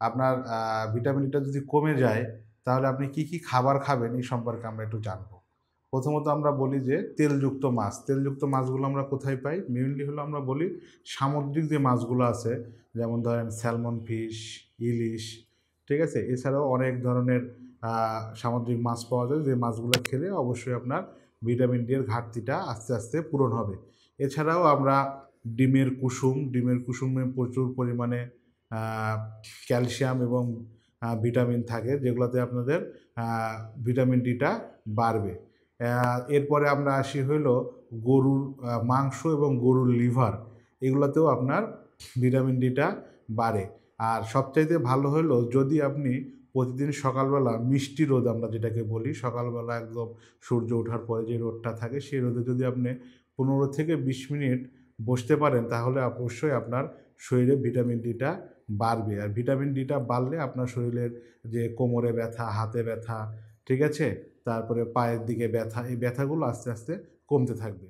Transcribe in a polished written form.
আপনার ভিটামিন ডিটা যদি কমে যায় তাহলে আপনি কি, কি খাবার খাবেন এই সম্পর্কে আমরা একটু জানব। প্রথমত আমরা বলি যে তেলযুক্ত মাছ। তেলযুক্ত মাছগুলো আমরা কোথায় পাই? মেইনলি হলো আমরা বলি সামুদ্রিক যে মাছগুলো আছে যেমন ধরেন স্যালমন ফিশ, ইলিশ, ঠিক আছে? এছাড়াও অনেক ধরনের আ সামুদ্রিক মাছ পাওয়া যায় যে মাছগুলো খেলে অবশ্যই আপনার ভিটামিন ডি এর ঘাটতিটা আস্তে, আস্তে পূরণ হবে। এছাড়াও আমরা ডিমের কুসুমে প্রচুর পরিমাণে আ ক্যালসিয়াম এবং ভিটামিন থাকে যেগুলোতে আপনাদের আ ভিটামিন ডিটা বাড়বে। এরপরে আমরা আসি হইলো গরুর মাংস এবং গরুর লিভার এগুলাতেও আপনার ভিটামিন ডিটা বাড়ে। আর সবচাইতে ভালো হলো যদি আপনি প্রতিদিন সকালবেলা মিষ্টি রোদ আমরা যেটাকে বলি, সকালবেলা একদম সূর্য ওঠার পরে যে রোদটা থাকে সেই রোদে যদি আপনি ১৫ থেকে ২০ মিনিট বসতে পারেন তাহলে অবশ্যই আপনার শরীরে ভিটামিন ডিটা বাড়বে। আর ভিটামিন ডিটা বাড়লে আপনার শরীরের যে কোমরে ব্যথা, হাতে ব্যথা, ঠিক আছে? তারপরে পায়ের দিকে ব্যথা, এই ব্যথাগুলো আস্তে, আস্তে কমতে থাকবে।